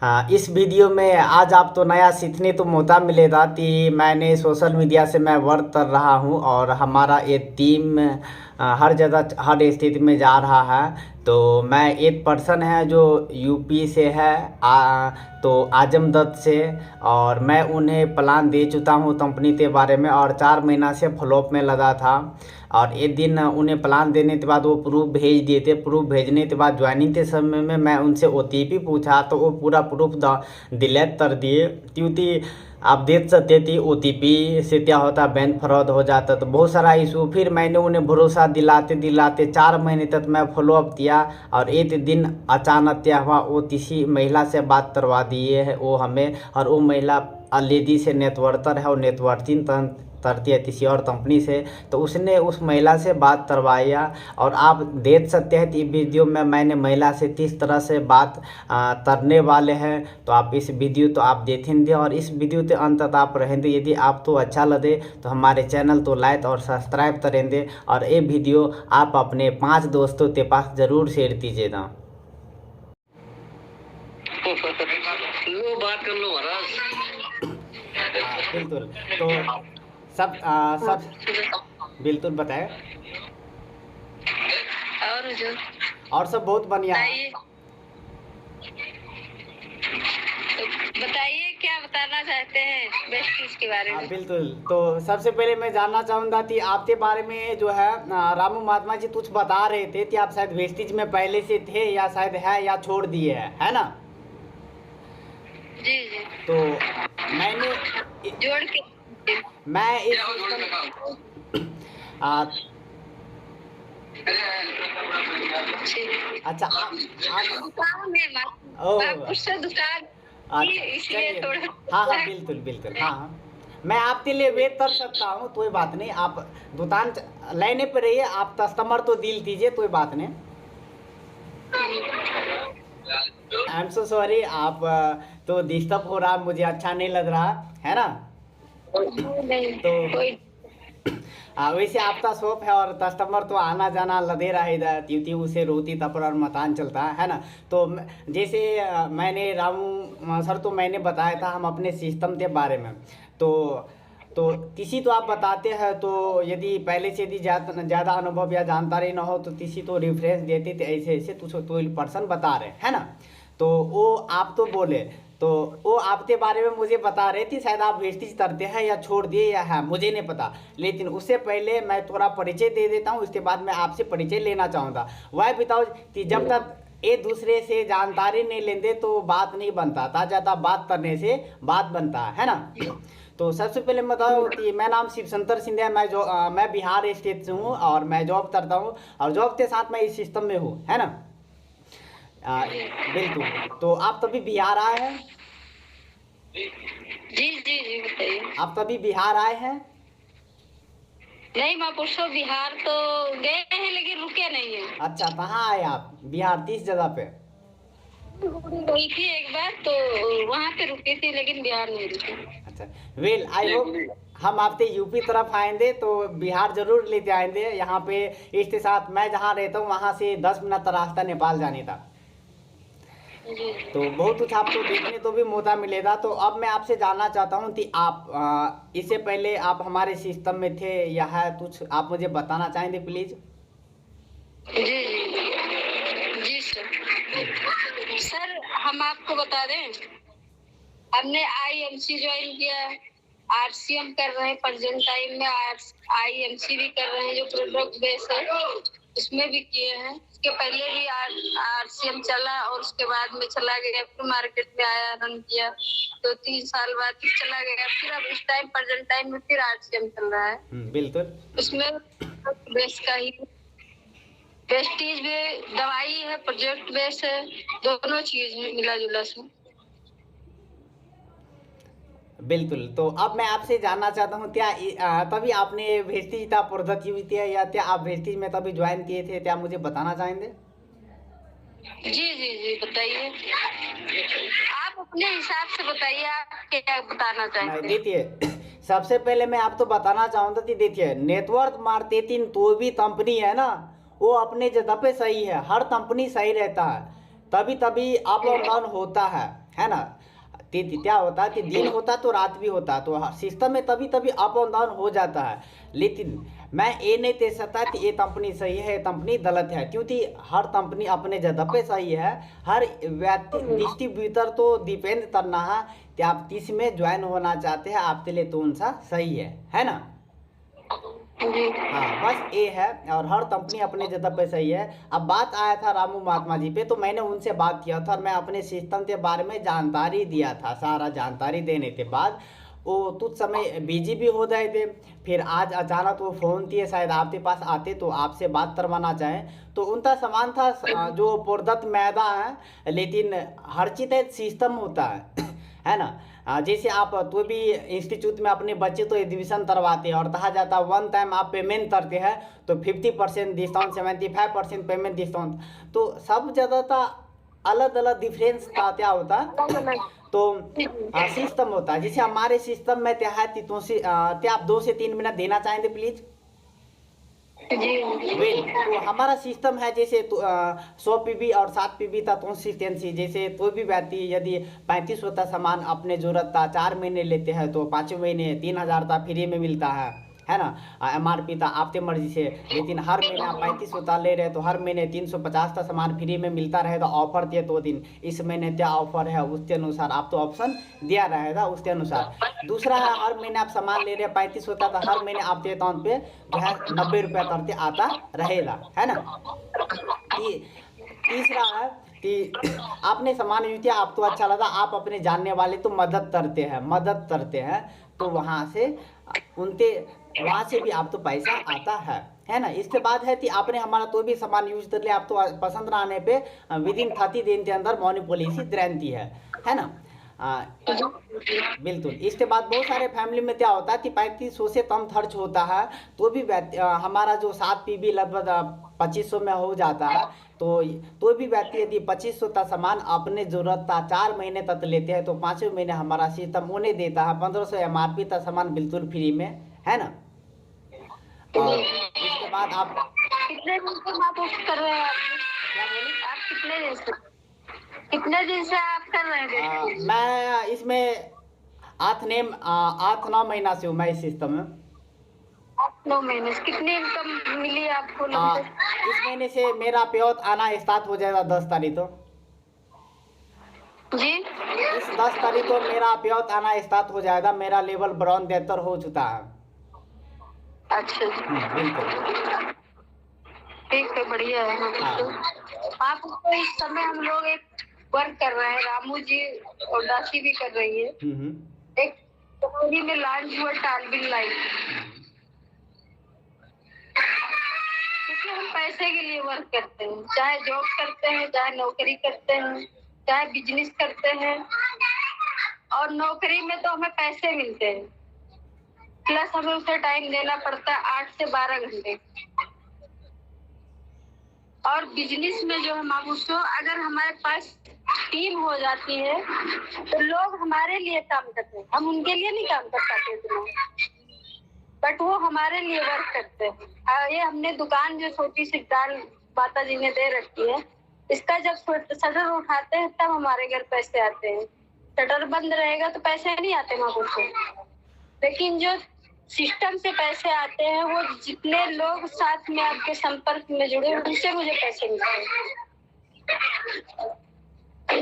इस वीडियो में आज आप तो नया सीखने तो मौका मिलेगा कि मैंने सोशल मीडिया से मैं वर्क कर रहा हूं और हमारा ये टीम हर जगह हर स्थिति में जा रहा है। तो मैं एक पर्सन है जो यूपी से है, तो आजमगढ़ से, और मैं उन्हें प्लान दे चुका हूं कंपनी के बारे में और 4 महीना से फ्लॉप में लगा था। और एक दिन उन्हें प्लान देने के बाद वो प्रूफ भेज दिए थे। प्रूफ भेजने के बाद ज्वाइनिंग के समय में मैं उनसे ओटीपी पूछा तो वो पूरा प्रूफ डिलीट कर दिए, क्योंकि आप देख सकते थे ओटीपी से क्या होता, बैंक फ्रॉड हो जाता। तो बहुत सारा इशू, फिर मैंने उन्हें भरोसा दिलाते दिलाते 4 महीने तक मैं फॉलोअप किया और एक दिन अचानक क्या हुआ, वो किसी महिला से बात करवा दिए है वो हमें, और वो महिला लेडी से नेटवर्कर है और नेटवर्किंग करती है किसी और कंपनी से। तो उसने उस महिला से बात करवाया और आप देख सकते हैं कि वीडियो में मैंने महिला से किस तरह से बात करने वाले हैं। तो आप इस वीडियो तो आप देखेंगे और इस वीडियो के अंत तक आप रहेंगे। यदि आप तो अच्छा लगे तो हमारे चैनल तो लाइक और सब्सक्राइब करेंगे और ये वीडियो आप अपने 5 दोस्तों के पास ज़रूर शेयर कीजिएगा। लो बात कर लो महाराज। बिल्कुल। तो सब बिल्कुल बताएं। और सब बहुत बढ़िया है। बताइए क्या बताना चाहते हैं वेस्टीज के बारे में। बिल्कुल। तो सबसे पहले मैं जानना चाहूँगा कि आपके बारे में जो है रामू महात्मा जी कुछ बता रहे थे कि आप शायद वेस्टीज में पहले से थे या शायद है या छोड़ दिए है ना? जी जी। तो मैंने जोड़ के मैं इस अच्छा आप दुकान में दुकान इसलिए थोड़ा। हाँ बिल्कुल बिल्कुल। हाँ मैं आपके लिए वेट कर सकता हूँ, कोई बात नहीं। आप दुकान लेने पर रहिए, आप कस्टमर तो डील कीजिए, कोई बात नहीं। आई एम सो सॉरी, आप तो डिस्टर्ब हो रहा, मुझे अच्छा नहीं लग रहा है ना। तो वैसे आपका शॉप है और कस्टमर तो आना जाना लगे रहेगा, क्योंकि उसे रोटी कपड़ा और मकान चलता है ना। तो जैसे मैंने रामू सर तो मैंने बताया था हम अपने सिस्टम के बारे में। तो किसी तो आप बताते हैं, तो यदि पहले से यदि ज़्यादा अनुभव या जानकारी ना हो तो किसी तो रेफरेंस देते थे, ऐसे ऐसे तो पर्सन बता रहे है ना। तो वो आप तो बोले, तो वो आपके बारे में मुझे बता रहे थे शायद आप वेस्टीज करते हैं या छोड़ दिए या है, मुझे नहीं पता। लेकिन उससे पहले मैं थोड़ा परिचय दे देता हूँ, उसके बाद मैं आपसे परिचय लेना चाहूँगा। वह बताओ कि जब तक एक दूसरे से जानकारी नहीं लेते तो बात नहीं बनता था, ज़्यादा बात करने से बात बनता है ना। तो सबसे पहले मैं बताऊँ कि मैं नाम शिव शंकर सिंधिया, मैं बिहार स्टेट से हूँ और मैं जॉब करता हूँ और जॉब के साथ मैं इस सिस्टम में हूँ, है ना। बिल्कुल। तो आप तभी बिहार आए हैं? जी जी जी बताइए। आप तभी बिहार आए हैं? नहीं, मैं परसों बिहार तो गए हैं लेकिन रुके नहीं है। अच्छा, कहाँ आए आप बिहार? 30 जगह पे गई थी एक बार, तो वहाँ पे रुकी थी लेकिन बिहार नहीं रुकी। अच्छा, वेल आई होप हम आपके यूपी तरफ आएंगे तो बिहार जरूर लेते आएंगे। यहाँ पे इसके साथ मैं जहाँ रहता हूँ वहाँ से 10 मिनट का रास्ता नेपाल जाने का। तो बहुत कुछ आपको देखने तो भी मौका मिलेगा। तो अब मैं आपसे जानना चाहता हूँ कि आप इससे पहले आप हमारे सिस्टम में थे या है कुछ आप मुझे बताना चाहेंगे please? Ji ji ji sir हम आपको बता दें, हमने आईएमसी ज्वाइन किया, आरसीएम कर रहे हैं प्रेजेंट टाइम में, आईएमसी भी कर रहे हैं जो प्रोडक्ट बेस है उसमें भी किए हैं। उसके पहले भी आरसीएम चला और उसके बाद में चला गया, फिर मार्केट में आया, रन किया, तो 3 साल बाद फिर चला गया, फिर अब इस टाइम प्रेजेंट टाइम में फिर आरसीएम चल रहा है। बिल्कुल। उसमें बेस का ही वेस्टीज भी दवाई है, प्रोजेक्ट बेस है, दोनों चीज मिला जुला से। बिल्कुल। तो अब मैं आपसे जानना चाहता हूँ क्या तभी आपने वेस्टीज का प्रोडक्टिविटी है या क्या आप वेस्टीज में तभी ज्वाइन किए थे, क्या मुझे बताना चाहेंगे? जी जी जी बताइए, आप अपने हिसाब से बताइए, आप क्या बताना चाहेंगे। देखिए सबसे पहले मैं आपको बताना चाहूँगा कि देखिए नेटवर्क मार्केटिंग तो भी कंपनी है ना, वो अपने जगह पे सही है, हर कंपनी सही रहता है, तभी तभी अप और डाउन होता है है ना। क्या होता है कि दिन होता तो रात भी होता, तो सिस्टम में तभी तभी अप और डाउन हो जाता है। लेकिन मैं ये नहीं कह सकता कि ये कंपनी सही है ये कंपनी गलत है, क्योंकि हर कंपनी अपने जगह पे सही है। हर व्यक्ति डिस्ट्रीब्यूटर तो डिपेंड करना है कि आप किस में ज्वाइन होना चाहते हैं, आपके लिए कौन सा सही है ना। जी हाँ बस ये है, और हर कंपनी अपने जगह पे सही है। अब बात आया था रामू महात्मा जी पे, तो मैंने उनसे बात किया था और मैं अपने सिस्टम के बारे में जानकारी दिया था। सारा जानकारी देने के बाद वो कुछ समय बिजी भी हो गए थे। फिर आज अचानक वो फ़ोन किए, शायद आपके पास आते तो आपसे बात करवाना चाहें। तो उनका सामान था जो प्रोडक्ट मैदा है, लेकिन हर चीज़ एक सिस्टम होता है ना। जैसे आप तो भी इंस्टीट्यूट में अपने बच्चे तो एडमिशन करवाते हैं और कहा जाता है वन टाइम आप पेमेंट करते हैं तो 50% डिस्काउंट, 75% पेमेंट डिस्काउंट। तो सब जगह का अलग अलग डिफरेंस का क्या होता है, तो सिस्टम होता है। जैसे हमारे सिस्टम में क्या है कि क्या आप 2 से 3 मिनट देना चाहेंगे प्लीज। जी वेल तो हमारा सिस्टम है, जैसे 100 PB और 7 PB का कंसिस्टेंसी। जैसे कोई भी व्यक्ति यदि 3500 का सामान अपने जरूरत का 4 महीने लेते हैं तो 5वें महीने 3000 का फ्री में मिलता है ना। MRP था आपके मर्जी से, लेकिन हर महीने आप 3500 का ले रहे हैं तो हर महीने 350 का सामान फ्री में मिलता रहेगा। ऑफर दिए 2 दिन, इस महीने क्या ऑफर है उसके अनुसार आपको ऑप्शन दिया रहेगा उसके अनुसार। दूसरा है हर महीने आप सामान ले रहे हैं 3500 का, तो हर महीने आपके अकाउंट पे जो है 90 रुपये करके आता रहेगा, है ना। तीसरा है कि आपने सामान यूज किया, आपको अच्छा लगा, आप अपने जानने वाले तो मदद करते हैं तो वहाँ से उनके वहाँ से भी आपको पैसा आता है ना। इसके बाद है कि आपने हमारा तो भी सामान यूज कर लिया, आपको पसंद ना आने पे विदिन 30 दिन के अंदर मनी पॉलिसी गारंटी है ना। बिल्कुल। इसके बाद बहुत सारे फैमिली में क्या होता है कि 3500 से कम खर्च होता है, तो भी हमारा जो 7 PB लगभग 2500 में हो जाता है। तो भी व्यक्ति यदि 2500 का सामान अपने जरूरत का 4 महीने तक लेते हैं तो 5वें महीने हमारा सिस्टम उन्हें देता है 1500 MRP का सामान बिल्कुल फ्री में, है ना। और इसके बाद आप कितने दिन से आप कर रहे हैं? क्या बोले? आप कितने दिन से आप कर रहे हैं? मैं इसमें 8-9 महीना से हूँ मैं इस सिस्टम में। 8-9 महीने से कितनी इनकम मिली आपको? इस महीने से मेरा पेआउट आना स्टार्ट हो जाएगा 10 तारीख को। जी इस 10 तारीख को मेरा पेआउट आना स्टार्ट हो जाएगा। मेरा लेवल ब्राउन 73 हो चुका है। अच्छा जी बिल्कुल। ठीक है, बढ़िया है। आप तो इस समय हम लोग एक वर्क कर रहे हैं, रामू जी और दासी भी कर रही है। एक कटोरी में लॉन्च हुआ टालबिन लाइफ, क्योंकि हम पैसे के लिए वर्क करते हैं, चाहे जॉब करते हैं, चाहे नौकरी करते हैं, चाहे बिजनेस करते हैं। और नौकरी में तो हमें पैसे मिलते हैं, प्लस हमें उसे टाइम देना पड़ता है 8 से 12 घंटे। और बिजनेस में जो हम उसको अगर हमारे पास टीम हो जाती है तो लोग हमारे लिए काम करते हैं, हम उनके लिए नहीं काम कर पाते इतना, बट वो हमारे लिए वर्क करते हैं। ये हमने दुकान जो छोटी सी दाल माता जी ने दे रखी है, इसका जब शटर उठाते हैं तब हमारे घर पैसे आते हैं। शटर बंद रहेगा तो पैसे नहीं आते माँ से। लेकिन जो सिस्टम से पैसे आते हैं, वो जितने लोग साथ में आपके संपर्क में जुड़े उनसे मुझे पैसे मिलते हैं।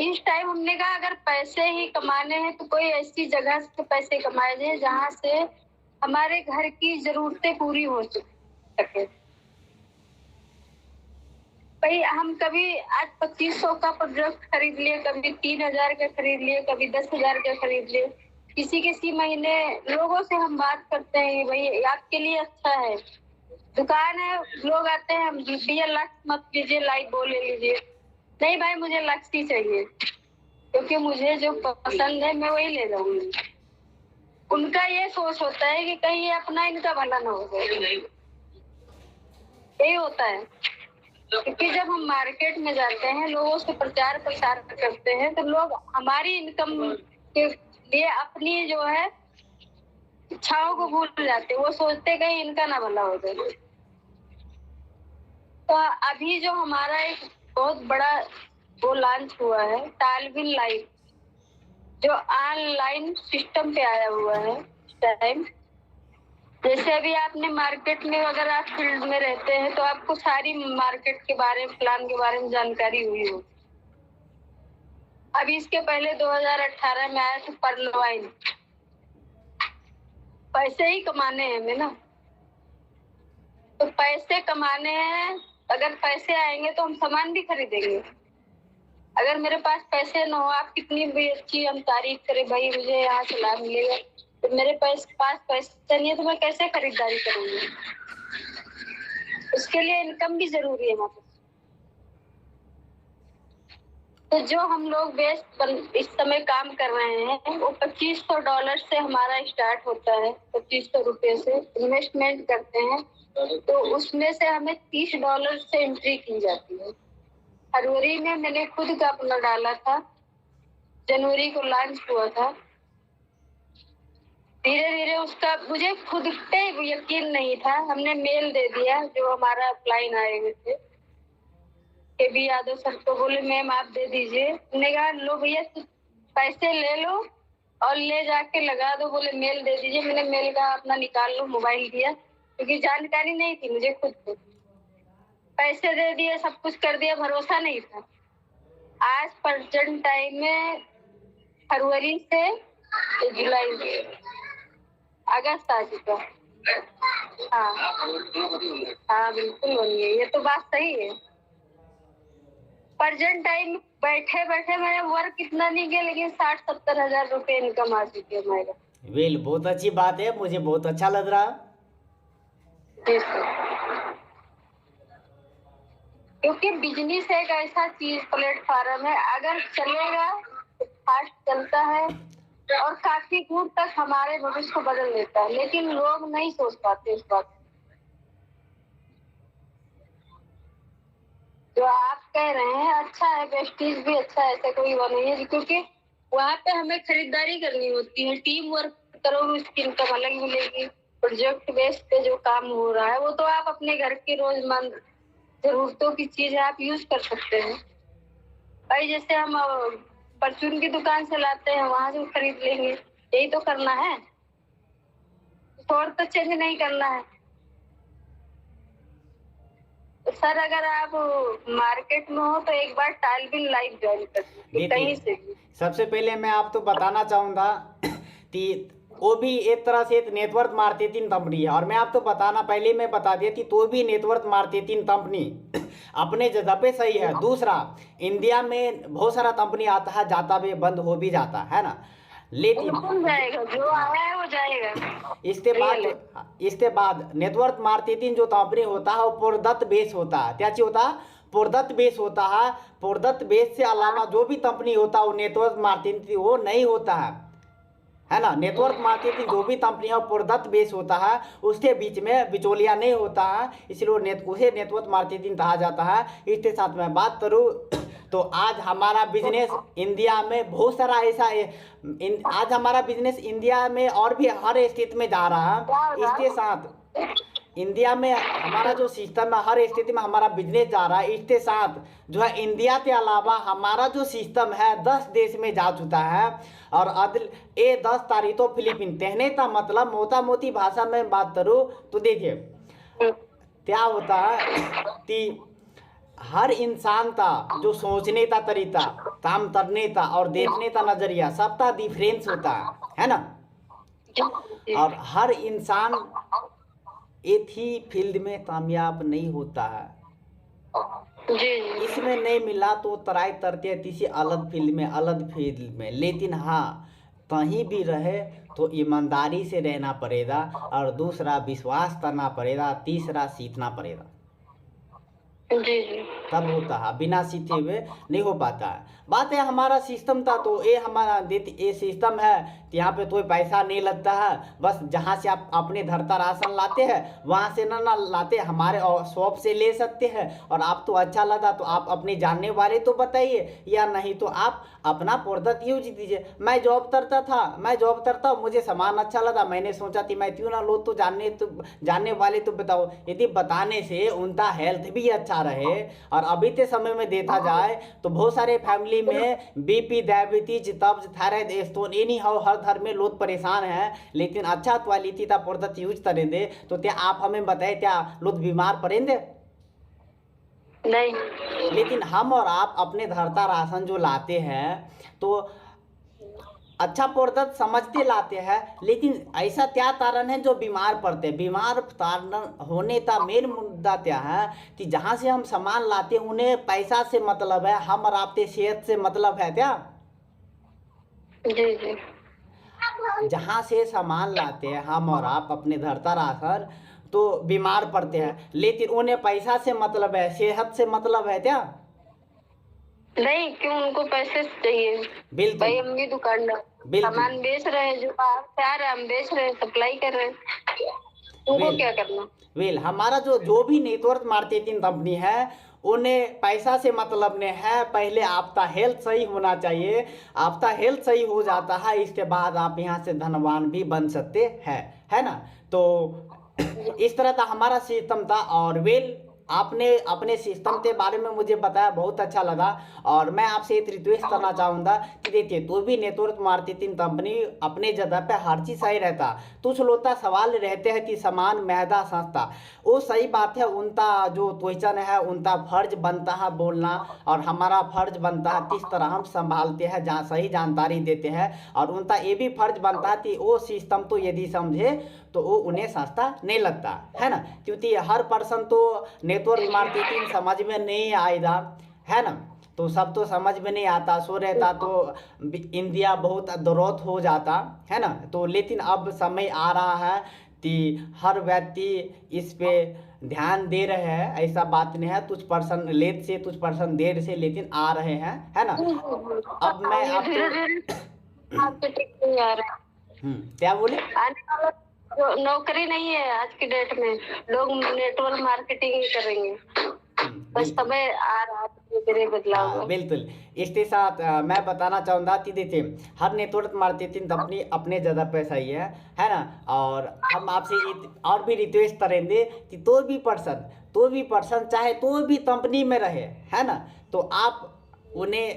इस टाइम हमने कहा अगर पैसे ही कमाने हैं तो कोई ऐसी जगह से पैसे कमाए जाए जहाँ से हमारे घर की जरूरतें पूरी हो सके। भाई हम कभी आज 2500 का प्रोडक्ट खरीद लिए, कभी 3000 का खरीद लिए, कभी 10,000 का खरीद लिए। किसी महीने लोगों से हम बात करते हैं, भाई आपके लिए अच्छा है, दुकान है, लोग आते हैं, हम भैया लक्स मत लीजिए, लाइट बोल ले लीजिए। नहीं भाई मुझे लक्स ही चाहिए, क्योंकि मुझे जो पसंद है मैं वही ले जाऊंगी। उनका ये सोच होता है कि कहीं ये अपना इनका भला ना हो जाए, यही होता है। क्योंकि जब हम मार्केट में जाते हैं, लोगों से प्रचार प्रसार करते हैं, तो लोग हमारी इनकम के लिए अपनी जो है इच्छाओं को भूल जाते हैं। वो सोचते कहीं इनका ना भला हो जाए। तो अभी जो हमारा एक बहुत बड़ा वो लॉन्च हुआ है टालबिन लाइफ, जो ऑनलाइन सिस्टम पे आया हुआ है इस टाइम। जैसे अभी आपने मार्केट में, अगर आप फील्ड में रहते हैं तो आपको सारी मार्केट के बारे में, प्लान के बारे में जानकारी हुई हो। अभी इसके पहले 2018 में आया था पर्लवाइन। पैसे ही कमाने हैं हमें ना, तो पैसे कमाने हैं। अगर पैसे आएंगे तो हम सामान भी खरीदेंगे। अगर मेरे पास पैसे ना हो, आप कितनी भी अच्छी हम तारीफ करें, भाई मुझे यहाँ से लाभ मिलेगा, तो मेरे पास पैसे नहीं है तो मैं कैसे खरीदारी करूंगी? उसके लिए इनकम भी जरूरी है वहाँ पर। तो जो हम लोग बेस्ट इस समय काम कर रहे हैं, वो $2500 से हमारा स्टार्ट होता है। $2500 से इन्वेस्टमेंट करते हैं, तो उसमें से हमें $30 से एंट्री की जाती है। फरवरी में मैंने खुद का अपना डाला था, जनवरी को लॉन्च हुआ था। धीरे धीरे उसका मुझे खुद पे यकीन नहीं था। हमने मेल दे दिया, जो हमारा अपलाइन आए हुए थे के बी यादव सर को, बोले मैम आप दे दीजिए। हमने कहा लो भैया पैसे ले लो और ले जाके लगा दो। बोले मेल दे दीजिए। मैंने मेल का अपना निकाल लो, मोबाइल दिया, क्योंकि जानकारी नहीं थी मुझे खुद को। पैसे दे दिए, सब कुछ कर दिया, भरोसा नहीं था। आज प्रेजेंट टाइम में फरवरी से जुलाई अगस्त आ चुका। हाँ हाँ बिल्कुल होंगे, ये तो बात सही है। प्रेजेंट टाइम बैठे बैठे मैंने वर्क इतना नहीं किया, लेकिन 60-70 हजार रुपए इनकम आ चुकी है मेरा। वेल, बहुत अच्छी बात है, मुझे बहुत अच्छा लग रहा। जी सर, क्योंकि बिजनेस एक ऐसा चीज, प्लेटफॉर्म है, अगर चलेगा तो फास्ट चलता है और काफी दूर तक हमारे भविष्य को बदल देता है। लेकिन लोग नहीं सोच पाते इस बात। जो आप कह रहे हैं अच्छा है, वेस्टीज भी अच्छा है, ऐसा कोई वो नहीं है, क्योंकि वहाँ पे हमें खरीदारी करनी होती है। टीम वर्क करोगे उसकी इनकम अलग मिलेगी। प्रोजेक्ट बेस पे जो काम हो रहा है वो तो आप अपने घर की रोजमर्रा जरूरतों की चीजें आप यूज कर सकते हैं। भाई जैसे हम परचून की दुकान से लाते हैं, वहां से खरीद लेंगे, यही तो करना है, और तो चेंज नहीं करना है। तो सर अगर आप मार्केट में हो तो एक बार टाइल बिल लाइव ज्वाइन कर दीजिए कहीं से भी। सबसे पहले मैं आपको बताना चाहूँगा कि वो भी एक तरह से एक नेटवर्क मार्केटिंग कंपनी है, और मैं आपको बताना पहले मैं बता दिया कि तो भी नेटवर्क मार्केटिंग कंपनी अपने जगह पे सही है। दूसरा, इंडिया में बहुत सारा कंपनी आता है, जाता भी, बंद हो भी जाता है ना, लेकिन जाएगा जो आया है वो जाएगा। इसके बाद नेटवर्क मार्केटिंग जो कंपनी होता है वो प्रोडक्ट बेस होता है। क्या चीज होता है? प्रोडक्ट बेस होता है। प्रोडक्ट बेस से अलावा जो भी कंपनी होता है वो नेटवर्क मार्केटिंग वो नहीं होता है ना। नेटवर्क मार्केटिंग जो भी कंपनी है प्रोडक्ट बेस होता है, उसके बीच में बिचौलिया नहीं होता है, इसलिए उसे नेटवर्क मार्केटिंग कहा जाता है। इसके साथ मैं बात करूँ तो आज हमारा बिजनेस इंडिया में बहुत सारा ऐसा है, आज हमारा बिजनेस इंडिया में और भी हर स्टेट में जा रहा है। इसके साथ इंडिया में हमारा जो सिस्टम है, हर स्थिति में हमारा बिजनेस जा रहा है। इसके साथ जो है इंडिया के अलावा हमारा जो सिस्टम है 10 देश में जा चुका है। और अदल ये 10 तारीख तो फिलीपीन, कहने का मतलब मोटा मोटी भाषा में बात करूँ तो देखिए क्या होता है कि हर इंसान का जो सोचने का तरीका, काम करने का और देखने का नजरिया सबका डिफरेंस होता है ना। और हर इंसान एक ही फील्ड में कामयाब नहीं होता है। इसमें नहीं मिला तो ट्राई करते हैं किसी अलग फील्ड में। लेकिन हाँ, कहीं भी रहे तो ईमानदारी से रहना पड़ेगा, और दूसरा विश्वास करना पड़ेगा, तीसरा सीखना पड़ेगा। तब होता है, बिना सीखे हुए नहीं हो पाता है। बात है हमारा सिस्टम था, तो ये हमारा ये सिस्टम है कि यहाँ पे कोई पैसा नहीं लगता है, बस जहाँ से आप अपने धरता राशन लाते हैं वहाँ से ना लाते, हमारे शॉप से ले सकते हैं। और आप तो अच्छा लगा तो आप अपने जानने वाले तो बताइए, या नहीं तो आप अपना प्रोडक्ट यूज दीजिए। मैं जॉब करता हूँ, मुझे सामान अच्छा लगा, मैंने सोचा कि मैं क्यों ना लो, तो जानने वाले तो बताओ। यदि बताने से उनका हेल्थ भी अच्छा रहे। और अभी के समय में देखा जाए तो बहुत सारे फैमिली में बीपी, डायबिटीज, कब्ज, थायराइड, स्टोन इन्हीं हर घर में लोग परेशान हैं, लेकिन अच्छा क्वालिटी का प्रोडक्ट यूज करेंगे तो क्या आप हमें बताए क्या लोग बीमार पड़ेंगे? नहीं। लेकिन हम और आप अपने धरता राशन जो लाते हैं तो अच्छा प्रोडक्ट समझते लाते हैं, लेकिन ऐसा क्या कारण है जो बीमार पड़ते हैं? बीमार कारण होने का मेन मुद्दा क्या है कि जहाँ से हम सामान लाते हैं उन्हें पैसा से मतलब है, हम और आपके सेहत से मतलब है क्या? जी जी। जहाँ से सामान लाते हैं हम और आप अपने धरता राशन तो बीमार पड़ते हैं, लेकिन उन्हें पैसा से मतलब है, सेहत से मतलब है क्या? नहीं, क्यों उनको पैसे चाहिए? बिल्कुल भाई हम भी दुकानदार बिल्कुल सामान बेच रहे हैं, जो आप से आ रहा है हम बेच रहे हैं, सप्लाई कर रहे हैं, उनको क्या करना? हमारा जो भी नेटवर्क मार्केटिंग कंपनी है उन्हें पैसा से मतलब ने है, पहले आपका हेल्थ सही होना चाहिए। आपका हेल्थ सही हो जाता है, इसके बाद आप यहाँ से धनवान भी बन सकते हैं, है ना? तो इस तरह का हमारा सिस्टम था। और आपने अपने सिस्टम के बारे में मुझे बताया, बहुत अच्छा लगा। और मैं आपसे एक रिक्वेस्ट करना चाहूँगा कि देखिए, तो भी नेटवर्क मार्केटिंग कंपनी अपने जगह पे हर चीज़ सही रहता, कुछ लोग सवाल रहते हैं कि सामान महंगा सस्ता, वो सही बात है, उनका जो क्वेश्चन है उनका फर्ज बनता है बोलना, और हमारा फर्ज बनता है किस तरह हम संभालते हैं, जहाँ सही जानकारी देते हैं। और उनका ये भी फर्ज बनता है कि वो सिस्टम तो यदि समझे तो वो उन्हें सस्ता नहीं लगता, है ना? क्योंकि हर पर्सन तो नेटवर्क मार्केटिंग समझ में नहीं आएगा, है ना? तो सब तो समझ में नहीं आता, सो रहता तो इंडिया बहुत ग्रोथ हो जाता, है ना? तो लेकिन अब समय आ रहा है कि हर व्यक्ति इस पे ध्यान दे रहे हैं, ऐसा बात नहीं है, कुछ पर्सन लेट से कुछ पर्सन देर से लेकिन आ रहे हैं, है ना? अब मैं धीरे आपको धीरे मार्केटिंग नहीं आ रहा है। क्या बोले? आने वाला जो नौकरी नहीं है आज की डेट में, लोग नेटवर्क मार्केटिंग ही करेंगे। बस समय आ रहा है, धीरे बदलाव हाँ होगा। बिल्कुल। इसके साथ मैं बताना चाहूँगा कि देखिए, हर नेटवर्क मार्केटिंग अपनी अपने ज़्यादा पैसा ही है ना? और हम आपसे एक और भी रिक्वेस्ट करेंगे कि तो भी पर्सन चाहे तो भी कंपनी में रहे, है ना? तो आप उन्हें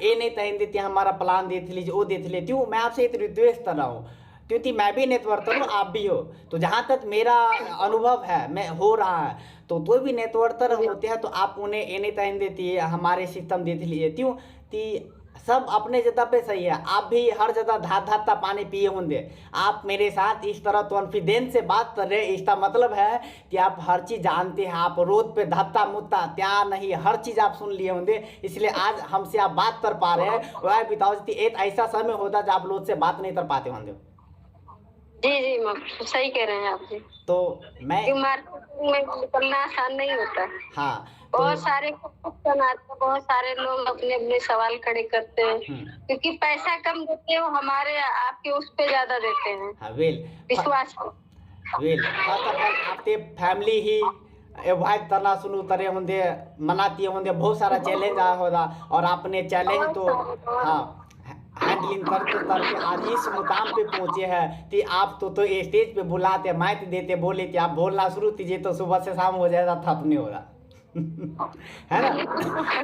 ये नहीं कहेंगे कि हमारा प्लान देख लीजिए, वो देख लीजिए। क्यों? मैं आपसे एक रिक्वेस्ट कर रहा हूँ, क्योंकि मैं भी नेटवर्कर हूँ, आप भी हो। तो जहाँ तक मेरा अनुभव है, मैं हो रहा है, तो कोई भी नेटवर्कर होते हैं तो आप उन्हें एनी टाइम देती है, हमारे सिस्टम देती लीजिए। क्यों कि सब अपने जगह पे सही है, आप भी हर जगह धाता पानी पिए होंगे। आप मेरे साथ इस तरह कॉन्फिडेंस से बात कर रहे हैं, इसका मतलब है कि आप हर चीज़ जानते हैं, आप रोड पे धत्ता मुत्ता क्या नहीं हर चीज़ आप सुन लिए होंगे, इसलिए आज हमसे आप बात कर पा रहे हैं। वह बताओ, एक ऐसा समय होता जब आप लोग से बात नहीं कर पाते होंगे। जी जी, सही कह रहे हैं आप जी। तो मैं मार्केटिंग में निकलना आसान नहीं होता है। हाँ बहुत सारे क्वेश्चन आते हैं, बहुत सारे लोग अपने अपने सवाल खड़े करते हैं, क्योंकि पैसा कम देते हैं वो, हमारे आपके उस पे ज्यादा देते हैं। हाँ विश्वास फर्स्ट ऑफ ऑल आपके फैमिली ही अवॉइड करना शुरू करे होंगे, मनाती होंगे, बहुत सारा चैलेंज आया होगा, और आपने चैलेंज तो हाँ हैंडलिंग करते करते आज इस मुकाम पे पहुंचे हैं कि आप तो स्टेज पे बुलाते, माइक देते, बोले कि आप बोलना शुरू कीजिए तो सुबह से शाम हो जाएगा, थप नहीं होगा। है ना?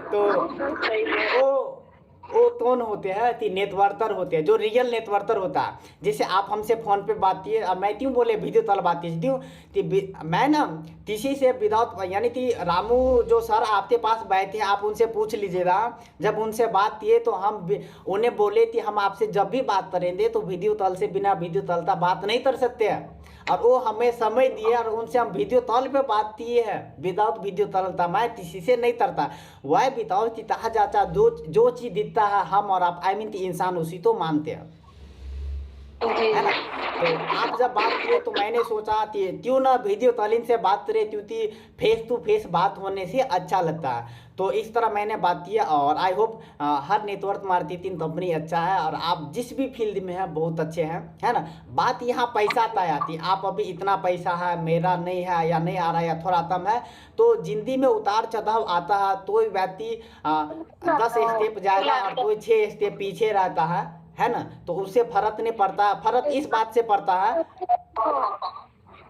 तो वो कौन होते हैं कि नेटवर्कर होते हैं, जो रियल नेटवर्कर होता है। जैसे आप हमसे फ़ोन पे बात किए, अब मैं क्यों बोले वीडियो कॉल बात की क्यों कि मैं ना किसी से विदाउट, यानी कि रामू जो सर आपके पास बैठे आप उनसे पूछ लीजिएगा, जब उनसे बात किए तो हम उन्हें बोले कि हम आपसे जब भी बात करेंगे तो वीडियो कॉल से, बिना वीडियो कॉल का बात नहीं कर सकते हैं। और वो हमें समय दिए और उनसे हम वीडियो कॉल पे बात किए हैं, विदाउट वीडियो कॉल था मैं किसी से नहीं करता। वह बताओ कि कहा जाता जो चीज़ दिखता है हम और आप, आई मीन इंसान उसी तो मानते हैं। जी है ना। तो आप जब बात किए तो मैंने सोचा कि क्यों ना वीडियो कॉलिंग से बात करें, क्योंकि फेस टू फेस बात होने से अच्छा लगता है। तो इस तरह मैंने बात किया और I hope her network marketing company अच्छा है और आप जिस भी फील्ड में हैं बहुत अच्छे हैं, है ना। बात यहाँ पैसा तय आती, आप अभी इतना पैसा है मेरा नहीं है या नहीं आ रहा है या थोड़ा कम है, तो जिंदगी में उतार चढ़ाव आता है। तो व्यक्ति 10 स्टेप जाएगा और कोई 6 स्टेप पीछे रहता है ना। तो उससे फर्क नहीं पड़ता, फर्क इस बात से पड़ता है।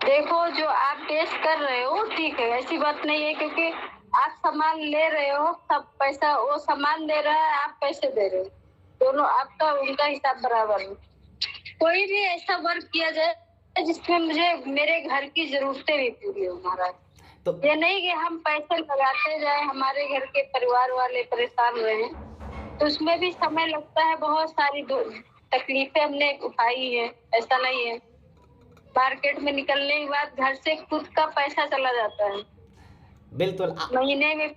देखो, जो आप पेश कर रहे हो ठीक है, ऐसी बात नहीं है, क्योंकि आप सामान ले रहे हो, सब पैसा वो सामान दे रहा है, आप पैसे दे रहे हो, दोनों आपका उनका हिसाब बराबर है। कोई भी ऐसा वर्क किया जाए जिसमें मुझे मेरे घर की जरूरतें भी पूरी हो महाराज। तो ये नहीं कि हम पैसे लगाते जाए, हमारे घर के परिवार वाले परेशान रहे, तो उसमें भी समय लगता है, बहुत सारी तकलीफें हमने उठाई है, ऐसा नहीं है। मार्केट में निकलने के बाद घर से खुद का पैसा चला जाता है बिल्कुल महीने में।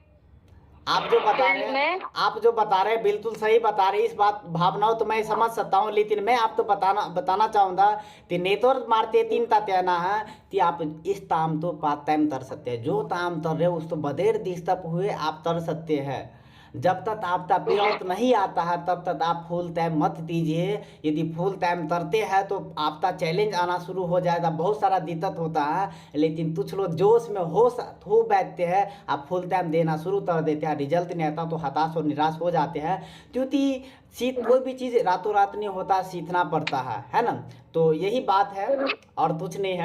आप जो बता रहे हैं, आप जो बता रहे हैं बिल्कुल सही बता रहे हैं। इस बात भावनाओं तो मैं समझ सकता हूँ, लेकिन मैं आपको बताना चाहूँगा कि नेटवर्क मार्केटिंग का कहना है कि आप इस काम तो पार्ट टाइम कर सकते हैं, जो काम कर रहे हो उस तो बगैर डिस्टर्ब हुए आप कर सकते हैं। जब तक आपका पे आउट नहीं आता है तब तक आप फुल टाइम मत दीजिए। यदि फुल टाइम करते हैं तो आपका चैलेंज आना शुरू हो जाएगा, बहुत सारा दिक्कत होता है। लेकिन कुछ लोग जोश में हो बैठते हैं, आप फुल टाइम देना शुरू कर देते हैं, रिजल्ट नहीं आता तो हताश और निराश हो जाते हैं। क्योंकि कोई भी चीज़ रातों रात नहीं होता, सीखना पड़ता है ना। तो यही बात है और कुछ नहीं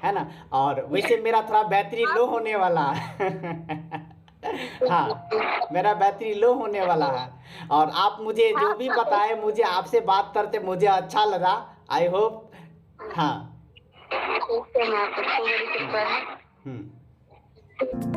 है ना। और वैसे मेरा थोड़ा बैटरी लो होने वाला है हाँ, मेरा बैटरी लो होने वाला है। और आप मुझे जो भी बताए, मुझे आपसे बात करते मुझे अच्छा लगा। आई होप हाँ। ओके, मैं आपको बड़ी कृपा है। हम्म।